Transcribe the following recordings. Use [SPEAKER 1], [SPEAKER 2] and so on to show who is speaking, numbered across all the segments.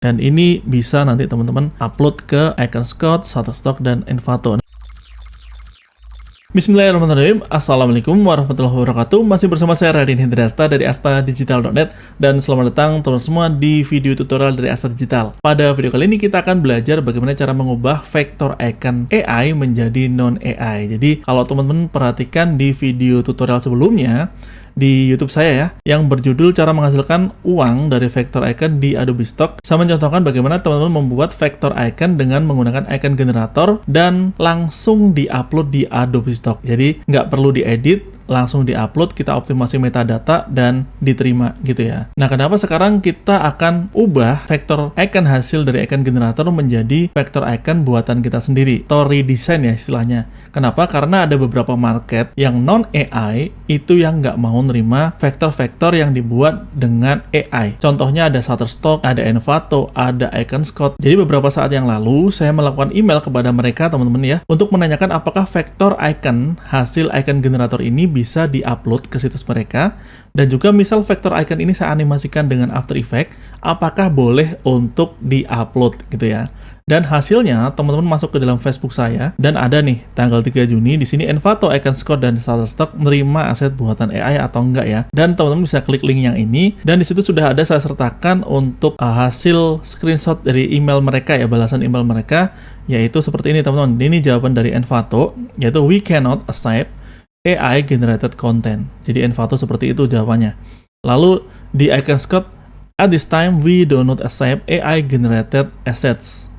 [SPEAKER 1] Dan ini bisa nanti teman-teman upload ke Iconscout, Shutterstock, dan Envato. Bismillahirrahmanirrahim. Assalamualaikum warahmatullahi wabarakatuh. Masih bersama saya Radin Hindrasta dari astadigital.net, dan selamat datang teman-teman semua di video tutorial dari Asta Digital. Pada video kali ini kita akan belajar bagaimana cara mengubah vektor icon AI menjadi non-AI. Jadi kalau teman-teman perhatikan di video tutorial sebelumnya di YouTube saya ya, yang berjudul cara menghasilkan uang dari vektor icon di Adobe Stock, saya mencontohkan bagaimana teman-teman membuat vektor icon dengan menggunakan icon generator dan langsung diupload di Adobe Stock. Jadi nggak perlu diedit, langsung diupload, kita optimasi metadata dan diterima gitu ya. Nah, kenapa sekarang kita akan ubah vektor icon hasil dari icon generator menjadi vektor icon buatan kita sendiri, atau redesign ya istilahnya. Kenapa? Karena ada beberapa market yang non-AI itu yang nggak mau nerima vektor-vektor yang dibuat dengan AI. Contohnya ada Shutterstock, ada Envato, ada Iconscout. Jadi beberapa saat yang lalu saya melakukan email kepada mereka teman-teman ya, untuk menanyakan apakah vektor icon hasil icon generator ini bisa di-upload ke situs mereka, dan juga misal vektor icon ini saya animasikan dengan After Effects, apakah boleh untuk di-upload gitu ya. Dan hasilnya teman-teman masuk ke dalam Facebook saya, dan ada nih tanggal 3 Juni di sini Envato, Iconscout, dan Shutterstock menerima aset buatan AI atau enggak ya. Dan teman-teman bisa klik link yang ini, dan di situ sudah ada saya sertakan untuk hasil screenshot dari email mereka ya, balasan email mereka, yaitu seperti ini teman-teman. Ini jawaban dari Envato, yaitu we cannot accept AI generated content. Jadi Envato seperti itu jawabannya. Lalu di Iconscout, at this time we do not accept AI generated assets.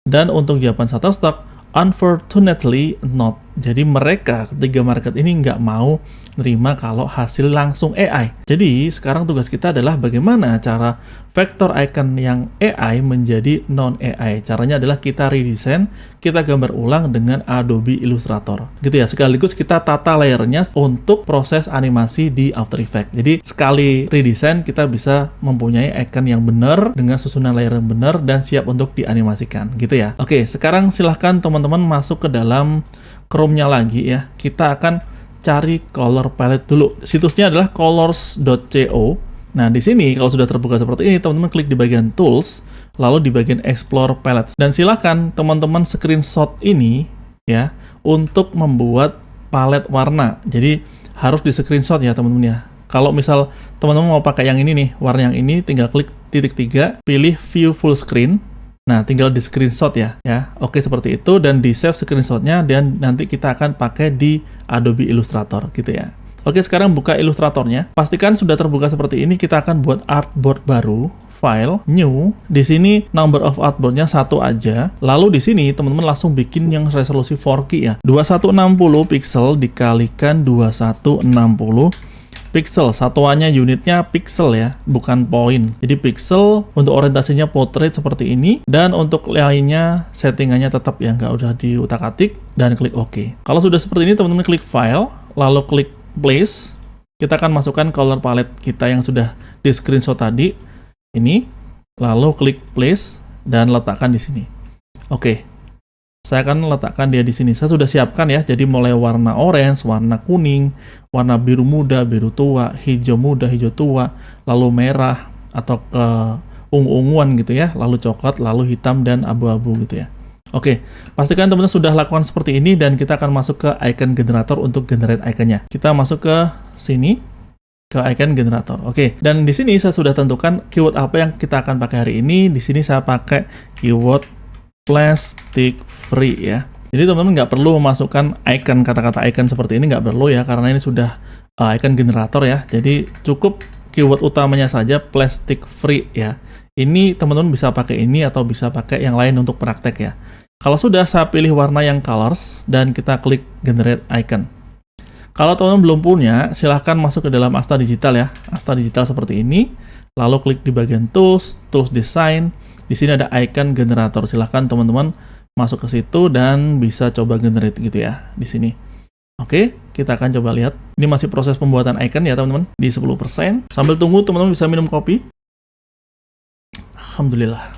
[SPEAKER 1] Dan untuk jawaban Shutterstock, unfortunately not. Jadi mereka ketiga market ini nggak mau nerima kalau hasil langsung AI. Jadi sekarang tugas kita adalah bagaimana cara vektor icon yang AI menjadi non-AI. Caranya adalah kita redesign, kita gambar ulang dengan Adobe Illustrator. Gitu ya, sekaligus kita tata layernya untuk proses animasi di After Effects. Jadi sekali redesign kita bisa mempunyai icon yang benar dengan susunan layer yang benar dan siap untuk dianimasikan. Gitu ya. Oke, sekarang silahkan teman-teman masuk ke dalam Chrome-nya lagi ya. Kita akan cari color palette dulu. Situsnya adalah colors.co. Nah, di sini kalau sudah terbuka seperti ini, teman-teman klik di bagian tools, lalu di bagian explore palettes. Dan silakan teman-teman screenshot ini ya untuk membuat palet warna. Jadi harus di screenshot ya teman-teman ya. Kalau misal teman-teman mau pakai yang ini nih, warna yang ini, tinggal klik titik 3, pilih view full screen. Nah, tinggal di screenshot ya. Oke, seperti itu, dan di save screenshotnya, dan nanti kita akan pakai di Adobe Illustrator gitu ya. Oke, sekarang buka Illustratornya. Pastikan sudah terbuka seperti ini. Kita akan buat artboard baru. File, new. Di sini number of artboardnya 1 aja. Lalu di sini teman-teman langsung bikin yang resolusi 4K ya. 2160 pixel dikalikan 2160 pixel, satuannya unitnya pixel ya, bukan poin. Jadi pixel, untuk orientasinya portrait seperti ini, dan untuk lainnya settingannya tetap ya, nggak udah diutak-atik, dan klik OK. Kalau sudah seperti ini teman-teman klik file, lalu klik place. Kita akan masukkan color palette kita yang sudah di screenshot tadi ini, lalu klik place dan letakkan di sini. Oke. Saya akan letakkan dia di sini. Saya sudah siapkan ya. Jadi mulai warna orange, warna kuning, warna biru muda, biru tua, hijau muda, hijau tua, lalu merah atau ke ungu-unguan gitu ya, lalu coklat, lalu hitam dan abu-abu gitu ya. Oke, pastikan teman-teman sudah lakukan seperti ini, dan kita akan masuk ke icon generator untuk generate iconnya. Kita masuk ke sini, ke icon generator. Oke, dan di sini saya sudah tentukan keyword apa yang kita akan pakai hari ini. Di sini saya pakai keyword plastic free ya. Jadi teman-teman nggak perlu memasukkan icon, kata-kata icon seperti ini nggak perlu ya, karena ini sudah icon generator ya. Jadi cukup keyword utamanya saja plastic free ya. Ini teman-teman bisa pakai ini atau bisa pakai yang lain untuk praktek ya. Kalau sudah, saya pilih warna yang colors dan kita klik generate icon. Kalau teman-teman belum punya, silahkan masuk ke dalam Asta Digital ya. Asta Digital seperti ini. Lalu klik di bagian tools, tools design. Di sini ada icon generator. Silahkan teman-teman masuk ke situ dan bisa coba generate gitu ya di sini. Oke, kita akan coba lihat. Ini masih proses pembuatan icon ya teman-teman, di 10%. Sambil tunggu teman-teman bisa minum kopi. Alhamdulillah.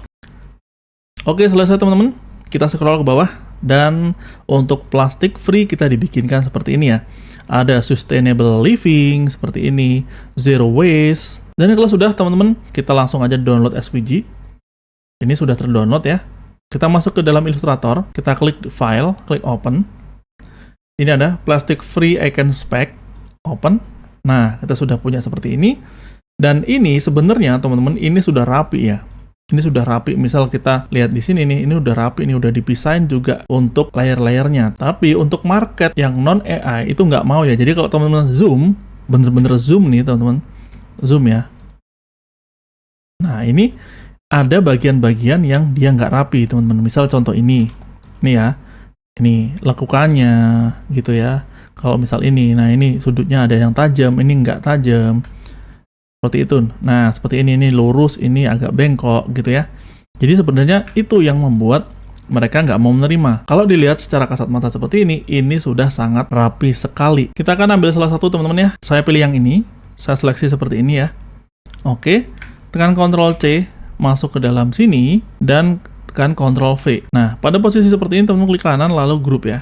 [SPEAKER 1] Oke, selesai teman-teman. Kita scroll ke bawah, dan untuk plastic free kita dibikinkan seperti ini ya. Ada sustainable living seperti ini, zero waste. Dan kalau sudah teman-teman, kita langsung aja download SVG. Ini sudah terdownload ya. Kita masuk ke dalam Illustrator, kita klik File, klik Open. Ini ada Plastic Free Icon Spec, Open. Nah, kita sudah punya seperti ini. Dan ini sebenarnya teman-teman, ini sudah rapi ya. Ini sudah rapi. Misal kita lihat di sini nih, ini udah rapi, ini udah dipisahin juga untuk layer-layernya. Tapi untuk market yang non AI itu nggak mau ya. Jadi kalau teman-teman zoom, bener-bener zoom nih teman-teman, zoom ya. Nah, ini ada bagian-bagian yang dia nggak rapi, teman-teman. Misal contoh ini ya, ini lekukannya gitu ya. Kalau misal ini, nah ini sudutnya ada yang tajam, ini nggak tajam, seperti itu. Nah, seperti ini lurus, ini agak bengkok gitu ya. Jadi sebenarnya itu yang membuat mereka nggak mau menerima. Kalau dilihat secara kasat mata seperti ini sudah sangat rapi sekali. Kita akan ambil salah satu teman-teman ya. Saya pilih yang ini, saya seleksi seperti ini ya. Oke, tekan Ctrl C, masuk ke dalam sini, dan tekan Ctrl V. Nah, pada posisi seperti ini, teman-teman klik kanan, lalu grup ya.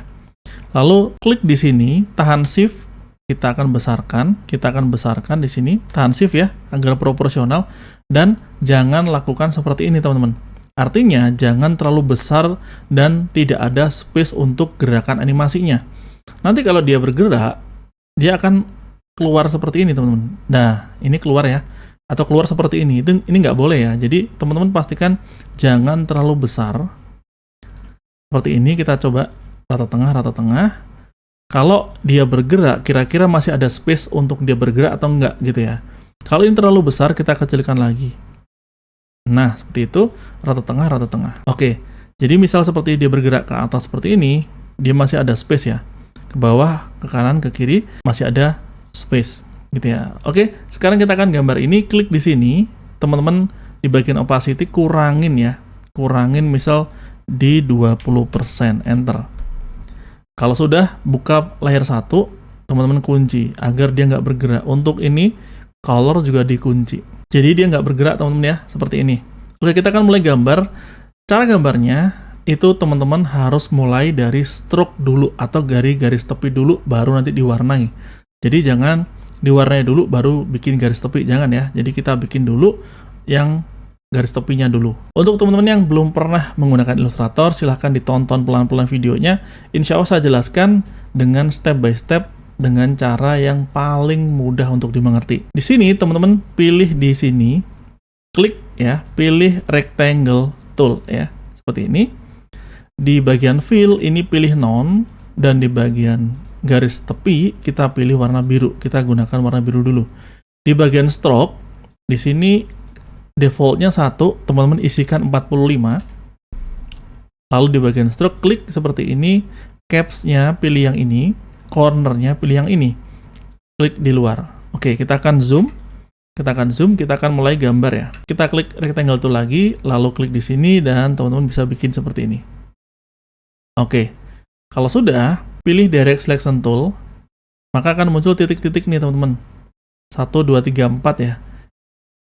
[SPEAKER 1] Lalu klik di sini, tahan Shift, kita akan besarkan di sini, tahan Shift ya, agar proporsional, dan jangan lakukan seperti ini, teman-teman. Artinya, jangan terlalu besar dan tidak ada space untuk gerakan animasinya. Nanti kalau dia bergerak, dia akan keluar seperti ini, teman-teman. Nah, ini keluar ya. Atau keluar seperti ini. Ini nggak boleh ya. Jadi teman-teman pastikan jangan terlalu besar. Seperti ini, kita coba rata tengah. Kalau dia bergerak, kira-kira masih ada space untuk dia bergerak atau enggak gitu ya. Kalau ini terlalu besar, kita kecilkan lagi. Nah, seperti itu, rata tengah. Oke, jadi misal seperti dia bergerak ke atas seperti ini, dia masih ada space ya. Ke bawah, ke kanan, ke kiri, masih ada space. Gitu ya. Oke, sekarang kita akan gambar ini, klik di sini, teman-teman di bagian opacity kurangin ya. Kurangin misal di 20%, enter. Kalau sudah buka layar 1, teman-teman kunci agar dia nggak bergerak. Untuk ini, color juga dikunci. Jadi dia nggak bergerak teman-teman ya, seperti ini. Oke, kita akan mulai gambar. Cara gambarnya, itu teman-teman harus mulai dari stroke dulu, atau garis tepi dulu, baru nanti diwarnai. Jadi jangan diwarnai dulu baru bikin garis tepi, jangan ya. Jadi kita bikin dulu yang garis tepinya dulu. Untuk teman-teman yang belum pernah menggunakan Illustrator, silahkan ditonton pelan-pelan videonya. Insya Allah saya jelaskan dengan step by step, dengan cara yang paling mudah untuk dimengerti. Di sini teman-teman pilih di sini, klik ya, pilih rectangle tool ya, seperti ini. Di bagian fill ini pilih none, dan di bagian garis tepi kita pilih warna biru. Kita gunakan warna biru dulu. Di bagian stroke, di sini defaultnya 1, teman-teman isikan 45. Lalu di bagian stroke klik seperti ini, caps-nya pilih yang ini, corner-nya pilih yang ini. Klik di luar. Oke, kita akan zoom. Kita akan mulai gambar ya. Kita klik rectangle tool lagi, lalu klik di sini, dan teman-teman bisa bikin seperti ini. Oke. Kalau sudah, pilih direct selection tool, maka akan muncul titik-titik nih teman-teman. 1, 2, 3, 4 ya.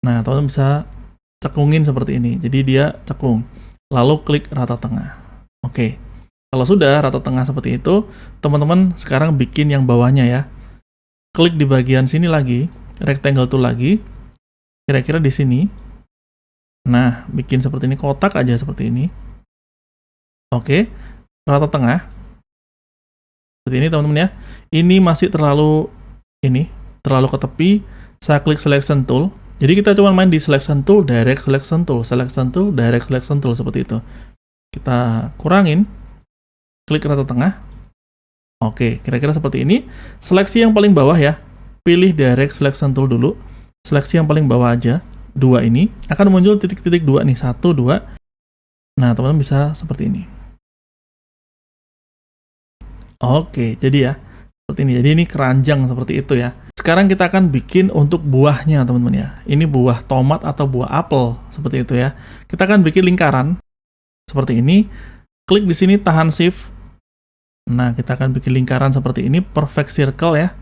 [SPEAKER 1] Nah, teman-teman bisa cekungin seperti ini. Jadi dia cekung. Lalu klik rata tengah. Oke. Kalau sudah rata tengah seperti itu, teman-teman sekarang bikin yang bawahnya ya. Klik di bagian sini lagi, rectangle tool lagi. Kira-kira di sini. Nah, bikin seperti ini, kotak aja seperti ini. Oke. Rata tengah. Seperti ini teman-teman ya. Ini masih terlalu ke tepi. Saya klik selection tool. Jadi kita cuma main di selection tool, direct selection tool, direct selection tool seperti itu. Kita kurangin. Klik rata tengah. Oke, kira-kira seperti ini. Seleksi yang paling bawah ya. Pilih direct selection tool dulu. Seleksi yang paling bawah aja. 2 ini akan muncul titik-titik 2 nih, 1, 2. Nah, teman-teman bisa seperti ini. Oke, jadi ya, seperti ini. Jadi ini keranjang seperti itu ya. Sekarang kita akan bikin untuk buahnya, teman-teman ya. Ini buah tomat atau buah apel, seperti itu ya. Kita akan bikin lingkaran seperti ini. Klik di sini, tahan Shift. Nah, kita akan bikin lingkaran seperti ini, perfect circle ya.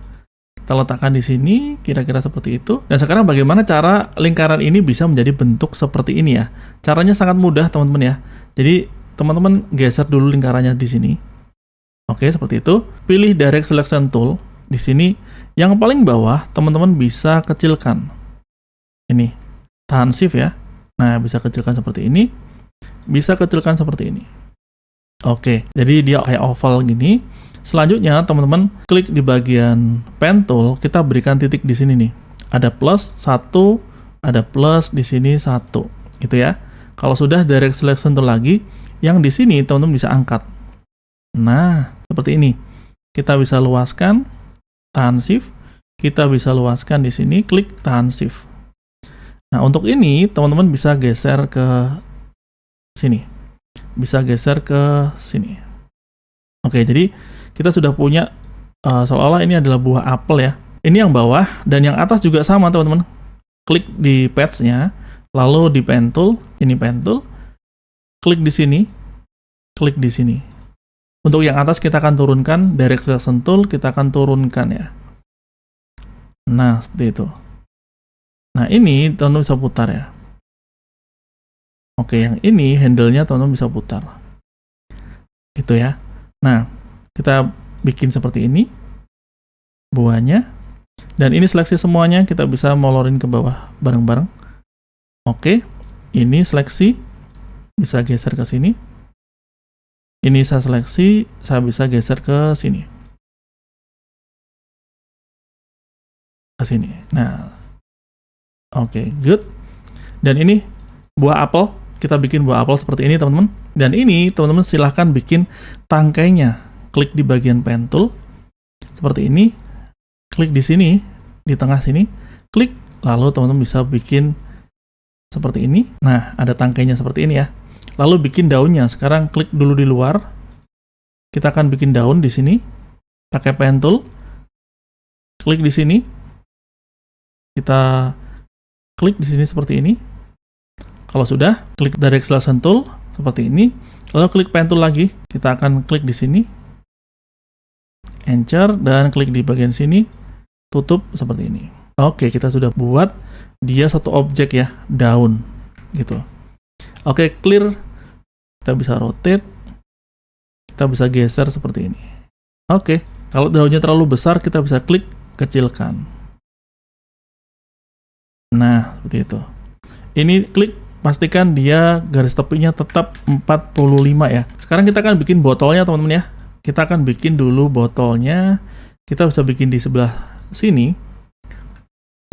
[SPEAKER 1] Kita letakkan di sini, kira-kira seperti itu. Dan sekarang bagaimana cara lingkaran ini bisa menjadi bentuk seperti ini ya. Caranya sangat mudah, teman-teman ya. Jadi, teman-teman geser dulu lingkarannya di sini. Oke, seperti itu. Pilih direct selection tool. Di sini, yang paling bawah, teman-teman bisa kecilkan. Ini, tahan Shift ya. Nah, bisa kecilkan seperti ini. bisa kecilkan seperti ini. Oke, jadi dia kayak oval gini. Selanjutnya, teman-teman klik di bagian pen tool, kita berikan titik di sini nih. Ada plus 1, ada plus di sini 1, gitu ya. Kalau sudah direct selection tool lagi, yang di sini teman-teman bisa angkat. Nah, seperti ini. Kita bisa luaskan, tahan shift, kita bisa luaskan di sini, klik tahan shift. Nah, untuk ini teman-teman bisa geser ke sini. Bisa geser ke sini. Oke, jadi kita sudah punya seolah-olah ini adalah buah apel ya. Ini yang bawah dan yang atas juga sama, teman-teman. Klik di patch-nya, lalu di pen tool, ini pen tool, klik di sini, klik di sini. Untuk yang atas kita akan turunkan, direct selection tool kita akan turunkan ya. Nah, seperti itu. Nah, ini teman-teman bisa putar ya. Oke, yang ini handle-nya teman-teman bisa putar. Gitu ya. Nah, kita bikin seperti ini buahnya. Dan ini seleksi semuanya, kita bisa molorin ke bawah bareng-bareng. Oke, ini seleksi, bisa geser ke sini. Ini saya seleksi, saya bisa geser ke sini. Ke sini. Nah, oke, good. Dan ini buah apel. Kita bikin buah apel seperti ini, teman-teman. Dan ini, teman-teman silahkan bikin tangkainya. Klik di bagian pen tool. Seperti ini. Klik di sini, di tengah sini. Klik, lalu teman-teman bisa bikin seperti ini. Nah, ada tangkainya seperti ini ya. Lalu bikin daunnya. Sekarang klik dulu di luar. Kita akan bikin daun di sini. Pakai pen tool. Klik di sini. Kita klik di sini seperti ini. Kalau sudah, klik direct selection tool seperti ini. Lalu klik pen tool lagi. Kita akan klik di sini. Enter dan klik di bagian sini. Tutup seperti ini. Oke, kita sudah buat dia satu objek ya, daun gitu. Oke, clear. Kita bisa rotate. Kita bisa geser seperti ini. Oke, kalau daunnya terlalu besar kita bisa klik kecilkan. Nah, seperti itu. Ini klik, pastikan dia garis tepinya tetap 45 ya. Sekarang kita akan bikin botolnya, teman-teman ya. Kita akan bikin dulu botolnya. Kita bisa bikin di sebelah sini.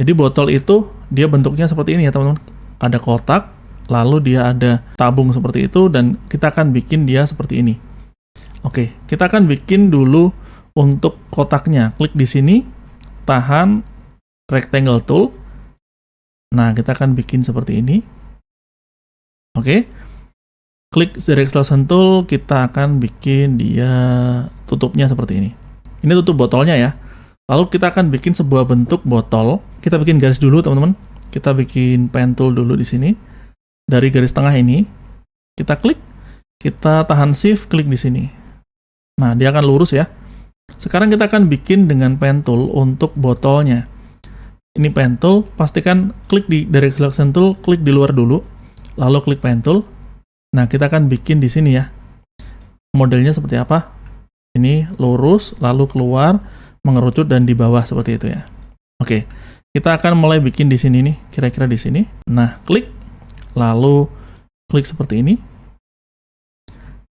[SPEAKER 1] Jadi botol itu dia bentuknya seperti ini ya, teman-teman. Ada kotak, lalu dia ada tabung seperti itu, dan kita akan bikin dia seperti ini. Oke, kita akan bikin dulu untuk kotaknya. Klik di sini, tahan rectangle tool. Nah, kita akan bikin seperti ini. Oke, klik direct selection tool, kita akan bikin dia tutupnya seperti ini. Ini tutup botolnya ya. Lalu kita akan bikin sebuah bentuk botol. Kita bikin garis dulu, teman-teman. Kita bikin pen tool dulu di sini. Dari garis tengah ini, kita klik, kita tahan shift, klik di sini. Nah, dia akan lurus ya. Sekarang kita akan bikin dengan pen tool untuk botolnya. Ini pen tool, pastikan klik di direct selection tool, klik di luar dulu, lalu klik pen tool. Nah, kita akan bikin di sini ya. Modelnya seperti apa? Ini lurus, lalu keluar, mengerucut dan di bawah seperti itu ya. Oke, kita akan mulai bikin di sini nih, kira-kira di sini. Nah, klik, lalu klik seperti ini.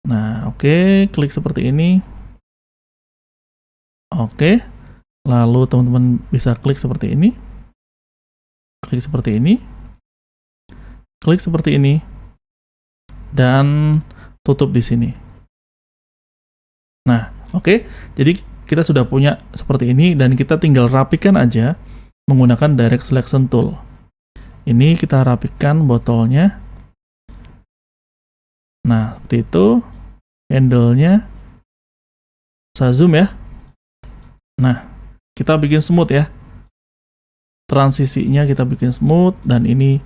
[SPEAKER 1] Nah, oke, klik seperti ini. Oke, lalu teman-teman bisa klik seperti ini. Klik seperti ini. Klik seperti ini. Dan tutup di sini. Nah, oke, jadi kita sudah punya seperti ini dan kita tinggal rapikan aja menggunakan direct selection tool. Ini kita rapikan botolnya. Nah, seperti itu. Handle-nya. Saya zoom ya. Nah, kita bikin smooth ya. Transisinya kita bikin smooth. Dan ini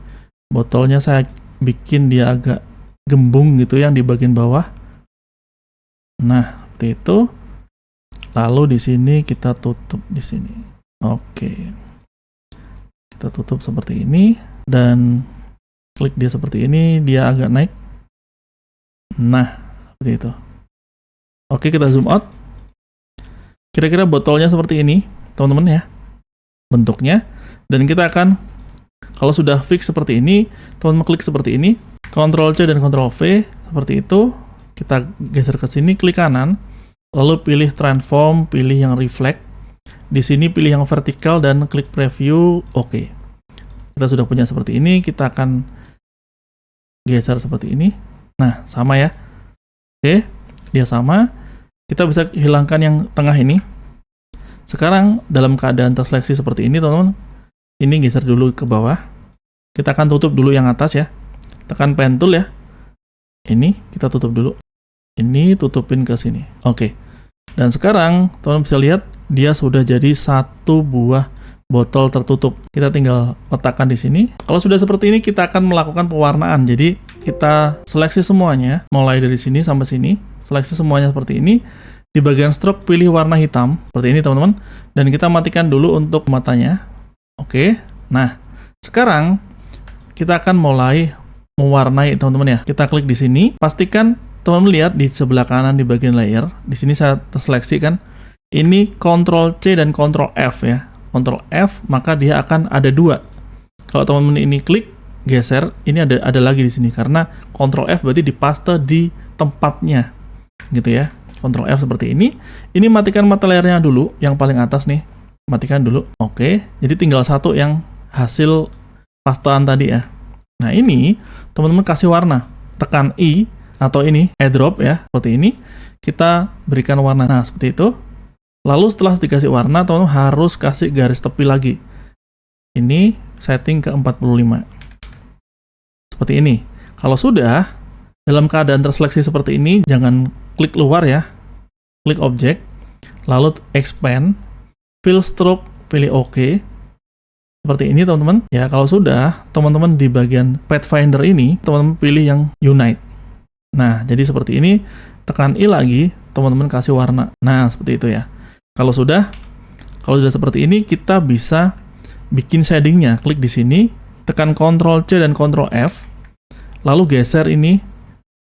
[SPEAKER 1] botolnya saya bikin dia agak gembung gitu yang di bagian bawah. Nah, seperti itu. Lalu di sini kita tutup di sini. Oke. Kita tutup seperti ini. Dan klik dia seperti ini. Dia agak naik. Nah, seperti itu. Oke, kita zoom out. Kira-kira botolnya seperti ini, teman-teman ya. Bentuknya. Dan kita akan, kalau sudah fix seperti ini, teman-teman klik seperti ini. Ctrl C dan Ctrl V seperti itu. Kita geser ke sini, klik kanan, lalu pilih transform, pilih yang reflect. Di sini pilih yang vertikal dan klik preview. Oke. Kita sudah punya seperti ini, kita akan geser seperti ini. Nah, sama ya. Oke, dia sama. Kita bisa hilangkan yang tengah ini. Sekarang dalam keadaan terseleksi seperti ini, teman-teman, ini geser dulu ke bawah. Kita akan tutup dulu yang atas ya. Tekan pen tool ya. Ini kita tutup dulu. Ini tutupin ke sini. Oke. Dan sekarang teman-teman bisa lihat dia sudah jadi satu buah botol tertutup. Kita tinggal letakkan di sini. Kalau sudah seperti ini, kita akan melakukan pewarnaan. Jadi kita seleksi semuanya, mulai dari sini sampai sini. Seleksi semuanya seperti ini. Di bagian stroke pilih warna hitam seperti ini, teman-teman. Dan kita matikan dulu untuk matanya. Oke. Nah, sekarang kita akan mulai mewarnai, teman-teman ya. Kita klik di sini. Pastikan teman-teman lihat di sebelah kanan di bagian layer. Di sini saya terseleksi kan. Ini Ctrl C dan Ctrl F ya. Ctrl F, maka dia akan ada dua. Kalau teman-teman ini klik, geser, ini ada lagi di sini. Karena Ctrl F berarti dipaste di tempatnya. Gitu ya. Ctrl F seperti ini. Ini matikan mata layarnya dulu, yang paling atas nih. Matikan dulu. Oke, jadi tinggal satu yang hasil pastean tadi ya. Nah ini, teman-teman kasih warna. Tekan I, atau ini, airdrop ya, seperti ini. Kita berikan warna. Nah, seperti itu. Lalu setelah dikasih warna, teman-teman harus kasih garis tepi lagi. Ini setting ke 45. Seperti ini. Kalau sudah, dalam keadaan terseleksi seperti ini, jangan klik luar ya. Klik objek, lalu expand, fill stroke, pilih OK. Seperti ini teman-teman. Ya, kalau sudah, teman-teman di bagian Pathfinder ini, teman-teman pilih yang Unite. Nah, jadi seperti ini, tekan I lagi, teman-teman kasih warna. Nah, seperti itu ya. Kalau sudah seperti ini, kita bisa bikin shadingnya. Klik di sini, tekan Ctrl C dan Ctrl F, lalu geser ini,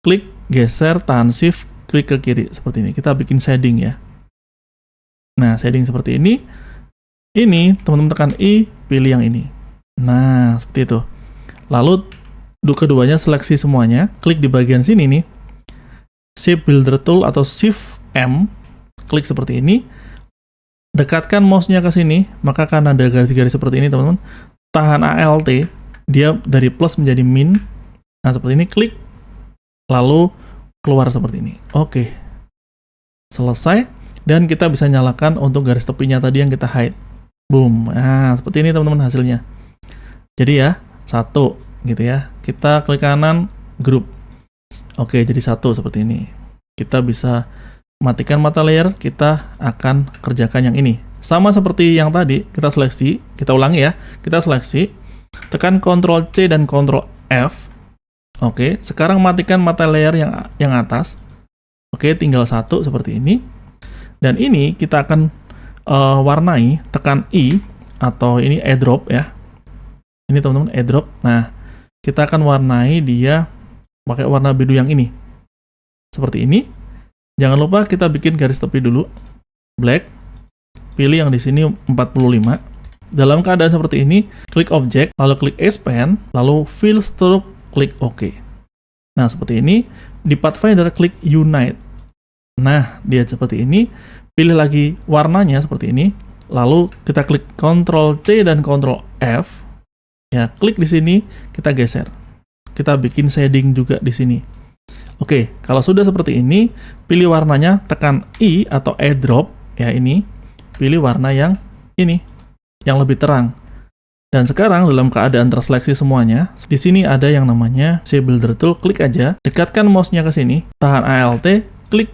[SPEAKER 1] klik, geser, tahan shift, klik ke kiri. Seperti ini, kita bikin shading ya. Nah, shading seperti ini. Ini, teman-teman tekan I, pilih yang ini. Nah, seperti itu. Lalu, keduanya seleksi semuanya, klik di bagian sini nih, Shape Builder Tool atau Shift M, klik seperti ini, dekatkan mouse-nya ke sini, maka akan ada garis-garis seperti ini teman-teman. Tahan ALT, dia dari plus menjadi min. Nah seperti ini, klik, lalu keluar seperti ini. Oke, selesai, dan kita bisa nyalakan untuk garis tepinya tadi yang kita hide. Boom, nah seperti ini teman-teman hasilnya. Jadi ya, satu gitu ya, kita klik kanan, group. Oke, jadi satu seperti ini. Kita bisa matikan mata layer, kita akan kerjakan yang ini. Sama seperti yang tadi, kita seleksi, kita ulangi ya, kita seleksi, tekan Ctrl C dan Ctrl F. Oke, sekarang matikan mata layer yang atas. Oke, tinggal satu seperti ini. Dan ini kita akan warnai, tekan I, atau ini airdrop ya. Ini teman-teman, airdrop. Nah, kita akan warnai dia pakai warna biru yang ini. Seperti ini. Jangan lupa kita bikin garis tepi dulu. Black. Pilih yang di sini 45. Dalam keadaan seperti ini, klik objek, lalu klik expand, lalu fill stroke, klik OK. Nah, seperti ini. Di Pathfinder, klik Unite. Nah, dia seperti ini. Pilih lagi warnanya seperti ini. Lalu kita klik Ctrl C dan Ctrl F. Ya, klik di sini, kita geser. Kita bikin shading juga di sini. Oke, kalau sudah seperti ini, pilih warnanya, tekan I atau airdrop, ya ini. Pilih warna yang ini, yang lebih terang. Dan sekarang dalam keadaan terseleksi semuanya, di sini ada yang namanya Shape Builder Tool, klik aja, dekatkan mouse-nya ke sini, tahan ALT, klik,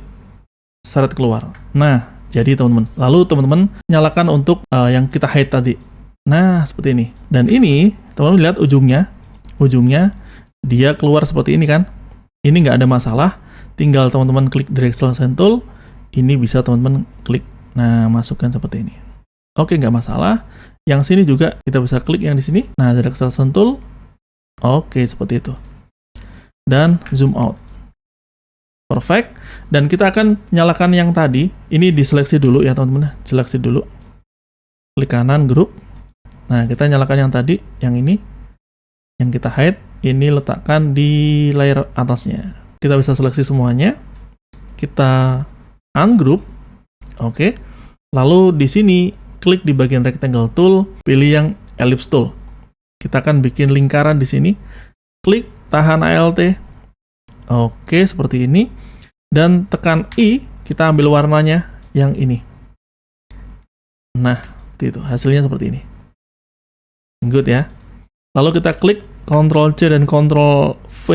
[SPEAKER 1] seret keluar. Nah, jadi teman-teman. Lalu teman-teman nyalakan untuk yang kita hide tadi. Nah, seperti ini. Dan ini, teman-teman lihat ujungnya dia keluar seperti ini kan. Ini nggak ada masalah. Tinggal teman-teman klik Drag Selection Tool. Ini bisa teman-teman klik. Nah, masukkan seperti ini. Oke, nggak masalah. Yang sini juga kita bisa klik yang di sini. Nah, Drag Selection Tool. Oke, seperti itu. Dan zoom out. Perfect. Dan kita akan nyalakan yang tadi. Ini diseleksi dulu ya teman-teman. Seleksi dulu. Klik kanan, group. Nah, kita nyalakan yang tadi, yang ini. Yang kita hide. ini letakkan di layer atasnya. Kita bisa seleksi semuanya. Kita ungroup. Oke. Lalu di sini klik di bagian rectangle tool, pilih yang ellipse tool. Kita akan bikin lingkaran di sini. Klik, tahan Alt. Oke, seperti ini. Dan tekan I, kita ambil warnanya yang ini. Nah, itu hasilnya seperti ini. Good ya. Lalu kita klik Ctrl C dan Ctrl V,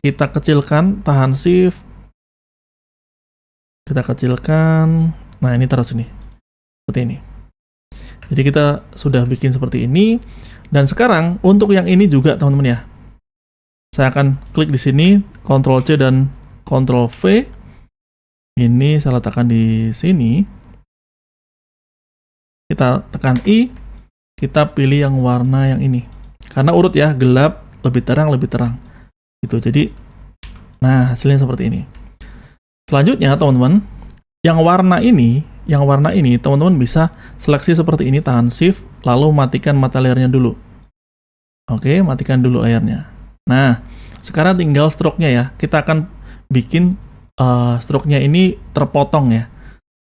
[SPEAKER 1] kita kecilkan, tahan Shift. Kita kecilkan. Nah, ini taruh sini. Seperti ini. Jadi kita sudah bikin seperti ini. Dan sekarang untuk yang ini juga teman-teman ya. Saya akan klik di sini, Ctrl C dan Ctrl V. Ini saya letakkan di sini. Kita tekan I, kita pilih yang warna yang ini. Karena urut ya, gelap, lebih terang, lebih terang. Gitu. Jadi, nah hasilnya seperti ini. Selanjutnya teman-teman, yang warna ini teman-teman bisa seleksi seperti ini, tahan Shift, lalu matikan mata layarnya dulu. Oke, matikan dulu layarnya. Nah, sekarang tinggal stroke-nya ya. Kita akan bikin stroke-nya ini terpotong ya.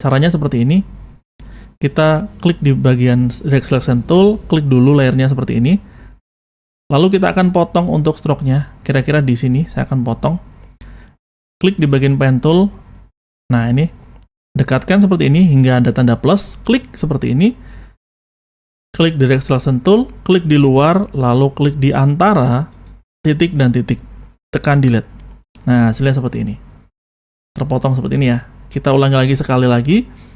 [SPEAKER 1] Caranya seperti ini. Kita klik di bagian Direct Selection Tool, klik dulu layarnya seperti ini. Lalu kita akan potong untuk stroke-nya. Kira-kira di sini saya akan potong. Klik di bagian Pen Tool. Nah, ini dekatkan seperti ini hingga ada tanda plus. Klik seperti ini. Klik Direct Selection Tool, klik di luar, lalu klik di antara titik dan titik. Tekan Delete. Nah, hasilnya seperti ini. Terpotong seperti ini ya. Kita ulangi lagi sekali lagi.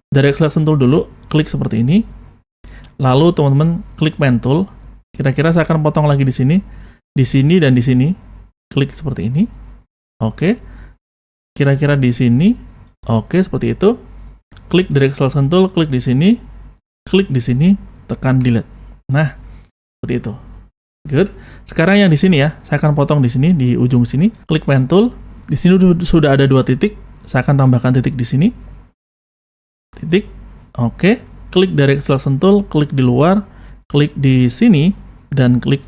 [SPEAKER 1] Direct Selection Tool dulu, klik seperti ini. Lalu teman-teman klik Pen Tool. Kira-kira saya akan potong lagi di sini, dan di sini. Klik seperti ini. Oke. Kira-kira di sini. Oke, seperti itu. Klik Direct Selection Tool, klik di sini. Klik di sini, tekan Delete. Nah, seperti itu. Good. Sekarang yang di sini ya, saya akan potong di sini, di ujung sini. Klik Pen Tool. Di sini sudah ada 2 titik. Saya akan tambahkan titik di sini. Titik. Oke. Klik Direct Selection Tool, klik di luar, klik di sini, dan klik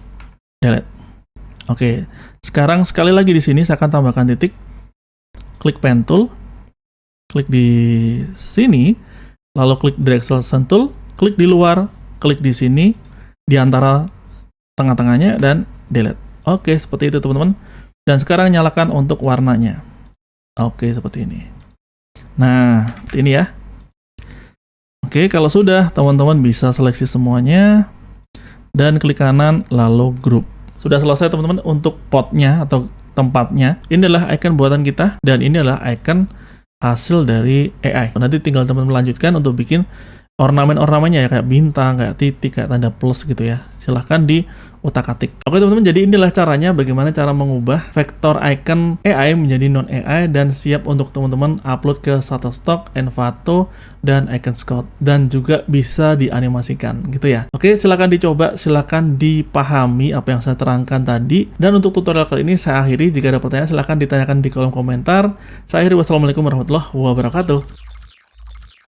[SPEAKER 1] Delete. Oke. Sekarang sekali lagi di sini saya akan tambahkan titik. Klik Pen Tool, klik di sini, lalu klik Direct Selection Tool, klik di luar, klik di sini, di antara tengah-tengahnya, dan Delete. Oke, seperti itu teman-teman. Dan sekarang nyalakan untuk warnanya. Oke, seperti ini. Nah, ini ya. Oke, kalau sudah, teman-teman bisa seleksi semuanya. Dan klik kanan, lalu group. Sudah selesai teman-teman untuk potnya atau tempatnya. Ini adalah icon buatan kita. Dan ini adalah icon hasil dari AI. Nanti tinggal teman-teman lanjutkan untuk bikin ornamen-ornamennya ya, kayak bintang, kayak titik, kayak tanda plus gitu ya. Silahkan di utak-atik. Oke teman-teman, jadi inilah caranya bagaimana cara mengubah vektor icon AI menjadi non-AI dan siap untuk teman-teman upload ke Shutterstock, Envato, dan Icon Scout. Dan juga bisa dianimasikan gitu ya. Oke, silahkan dicoba, silahkan dipahami apa yang saya terangkan tadi. Dan untuk tutorial kali ini saya akhiri. Jika ada pertanyaan silahkan ditanyakan di kolom komentar. Saya akhiri, wassalamualaikum warahmatullahi wabarakatuh.